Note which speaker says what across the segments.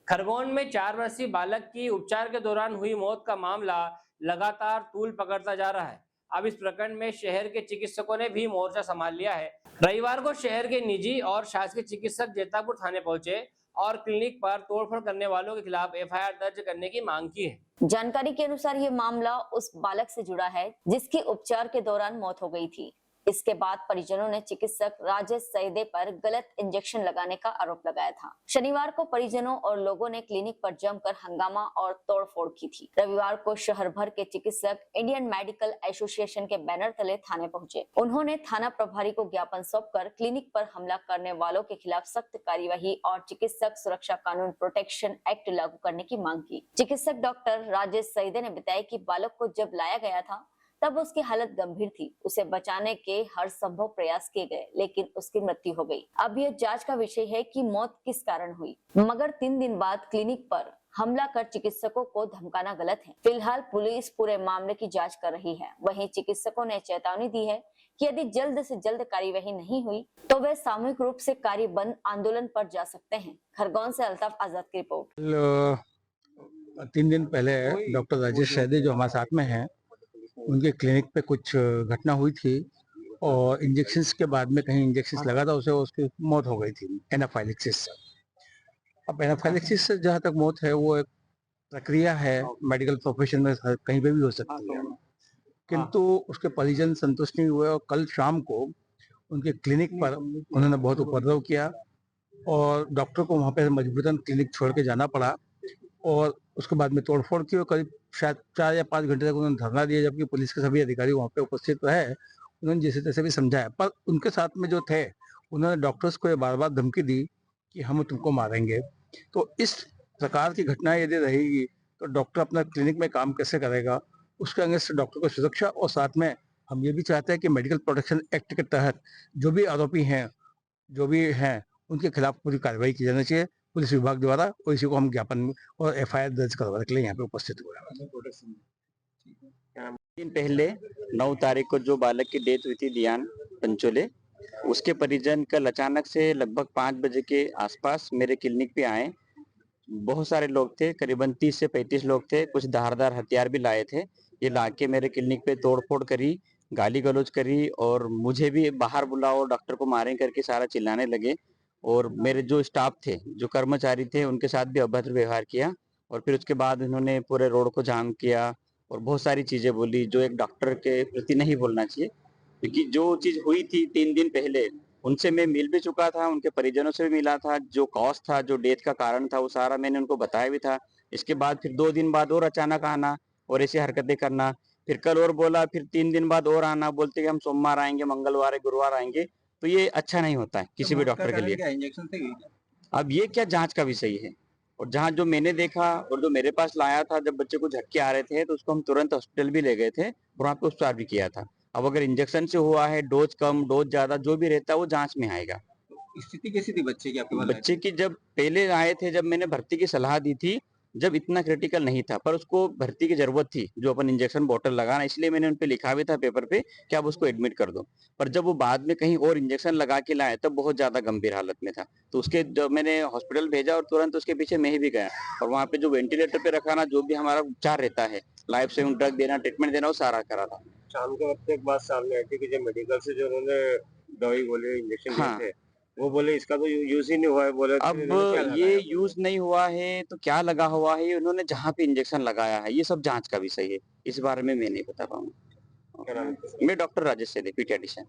Speaker 1: खरगोन में 4 वर्षीय बालक की उपचार के दौरान हुई मौत का मामला लगातार तूल पकड़ता जा रहा है। अब इस प्रकरण में शहर के चिकित्सकों ने भी मोर्चा संभाल लिया है। रविवार को शहर के निजी और शासकीय चिकित्सक जेतापुर थाने पहुंचे और क्लिनिक पर तोड़फोड़ करने वालों के खिलाफ एफआईआर दर्ज करने की मांग की है।
Speaker 2: जानकारी के अनुसार ये मामला उस बालक से जुड़ा है जिसकी उपचार के दौरान मौत हो गई थी। इसके बाद परिजनों ने चिकित्सक राजेश सईदे पर गलत इंजेक्शन लगाने का आरोप लगाया था। शनिवार को परिजनों और लोगों ने क्लिनिक पर जमकर हंगामा और तोड़फोड़ की थी। रविवार को शहर भर के चिकित्सक इंडियन मेडिकल एसोसिएशन के बैनर तले थाने पहुंचे। उन्होंने थाना प्रभारी को ज्ञापन सौंपकर क्लिनिक पर हमला करने वालों के खिलाफ सख्त कार्यवाही और चिकित्सक सुरक्षा कानून प्रोटेक्शन एक्ट लागू करने की मांग की। चिकित्सक डॉक्टर राजेश सईदे ने बताया कि बालक को जब लाया गया था तब उसकी हालत गंभीर थी। उसे बचाने के हर संभव प्रयास किए गए, लेकिन उसकी मृत्यु हो गई। अब यह जांच का विषय है कि मौत किस कारण हुई। मगर 3 दिन बाद क्लिनिक पर हमला कर चिकित्सकों को धमकाना गलत है। फिलहाल पुलिस पूरे मामले की जांच कर रही है। वहीं चिकित्सकों ने चेतावनी दी है कि यदि जल्द से जल्द कार्यवाही नहीं हुई तो वे सामूहिक रूप से कार्य बंद आंदोलन पर जा सकते हैं। खरगोन से अल्ताफ आजाद की रिपोर्ट।
Speaker 3: 3 दिन पहले डॉक्टर राजेश सैदे जो हमारे साथ में हैं, उनके क्लिनिक पे कुछ घटना हुई थी और इंजेक्शंस के बाद में कहीं इंजेक्शंस लगा था उसे, उसकी मौत हो गई थी एनाफाइलेक्सिस से। अब एनाफाइलेक्सिस से जहाँ तक मौत है वो एक प्रक्रिया है, मेडिकल प्रोफेशन में कहीं पे भी हो सकती है, किंतु उसके परिजन संतुष्ट नहीं हुए और कल शाम को उनके क्लिनिक पर उन्होंने बहुत उपद्रव किया और डॉक्टर को वहाँ पे मजबूरन क्लिनिक छोड़ के जाना पड़ा और उसके बाद में तोड़फोड़ की और करीब शायद 4 या 5 घंटे तक उन्होंने धरना दिया, जबकि पुलिस के सभी अधिकारी वहाँ पे उपस्थित रहे। उन्होंने जैसे तैसे भी समझाया, पर उनके साथ में जो थे उन्होंने डॉक्टर्स को ये बार बार धमकी दी कि हम तुमको मारेंगे। तो इस प्रकार की घटनाएं यदि रहेगी तो डॉक्टर अपना क्लिनिक में काम कैसे करेगा, उसके अगेंस्ट डॉक्टर को सुरक्षा और साथ में हम ये भी चाहते हैं कि मेडिकल प्रोटेक्शन एक्ट के तहत जो भी आरोपी हैं, जो भी हैं, उनके खिलाफ पूरी कार्रवाई की जानी चाहिए पुलिस विभाग द्वारा, और इसी को हम ज्ञापन और एफआईआर दर्ज करवाने के लिए यहाँ पे उपस्थित हुए।
Speaker 4: 3 दिन पहले 9 तारीख को जो बालक की डेथ हुई थी दियान पंचोले, उसके परिजन कल अचानक से लगभग 5 बजे के आसपास मेरे क्लिनिक पे आए। बहुत सारे लोग थे, करीबन 30 से 35 लोग थे। कुछ धारदार हथियार भी लाए थे। ये लाके मेरे क्लिनिक पे तोड़फोड़ करी, गाली गलौज करी और मुझे भी बाहर बुलाओ, डॉक्टर को मारें करके सारा चिल्लाने लगे। और मेरे जो स्टाफ थे, जो कर्मचारी थे, उनके साथ भी अभद्र व्यवहार किया और फिर उसके बाद उन्होंने पूरे रोड को जाम किया और बहुत सारी चीजें बोली जो एक डॉक्टर के प्रति नहीं बोलना चाहिए। क्योंकि जो चीज हुई थी 3 दिन पहले, उनसे मैं मिल भी चुका था, उनके परिजनों से भी मिला था। जो कॉज था, जो डेथ का कारण था, वो सारा मैंने उनको बताया भी था। इसके बाद फिर 2 दिन बाद और अचानक आना और ऐसी हरकतें करना, फिर कल और बोला, फिर 3 दिन बाद और आना, बोलते कि हम सोमवार आएंगे, मंगलवार गुरुवार आएंगे। तो ये अच्छा नहीं होता है किसी भी डॉक्टर के लिए।
Speaker 5: इंजेक्शन थे?
Speaker 4: अब ये क्या जांच का विषय है। और जहाँ जो मैंने देखा और जो मेरे पास लाया था, जब बच्चे को झटके आ रहे थे तो उसको हम तुरंत हॉस्पिटल भी ले गए थे और वहाँ पे उपचार भी किया था। अब अगर इंजेक्शन से हुआ है, डोज कम डोज ज्यादा जो भी रहता है वो जांच में आएगा।
Speaker 5: स्थिति कैसी थी बच्चे की आपके पास?
Speaker 4: बच्चे की जब पहले आए थे, जब मैंने भर्ती की सलाह दी थी, जब इतना क्रिटिकल नहीं था, पर उसको भर्ती की जरूरत थी, जो अपन इंजेक्शन बॉटल लगाना, इसलिए मैंने उन पे लिखा भी था पेपर पे कि आप उसको एडमिट कर दो। पर जब वो बाद में कहीं और इंजेक्शन लगा के लाए तब बहुत ज्यादा गंभीर हालत में था। तो उसके जब मैंने हॉस्पिटल भेजा और तुरंत उसके पीछे मैं भी गया और वहाँ पे जो वेंटिलेटर पे रखाना, जो भी हमारा उपचार रहता है, लाइफ सेविंग ड्रग देना, ट्रीटमेंट देना, वो सारा करा था।
Speaker 5: शाम के वक्त एक बात सामने आई थी कि जो मेडिकल से जो उन्होंने दवाई बोले, इंजेक्शन दिए थे, वो बोले इसका तो यूज ही नहीं हुआ है। बोले
Speaker 4: अब ये यूज नहीं हुआ है तो क्या लगा हुआ है, उन्होंने जहाँ पे इंजेक्शन लगाया है, ये सब जांच का विषय है। इस बारे में मैं नहीं बता पाऊंगा। मैं डॉक्टर राजेश सैदे, पीडियाट्रिशियन।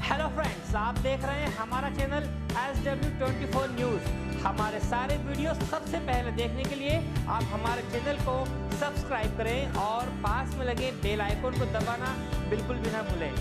Speaker 1: हेलो फ्रेंड्स, आप देख रहे हैं हमारा चैनल SW24 न्यूज। हमारे सारे वीडियो सबसे पहले देखने के लिए आप हमारे चैनल को सब्सक्राइब करें और पास में लगे बेल आइकन को दबाना बिल्कुल भी ना भूलें।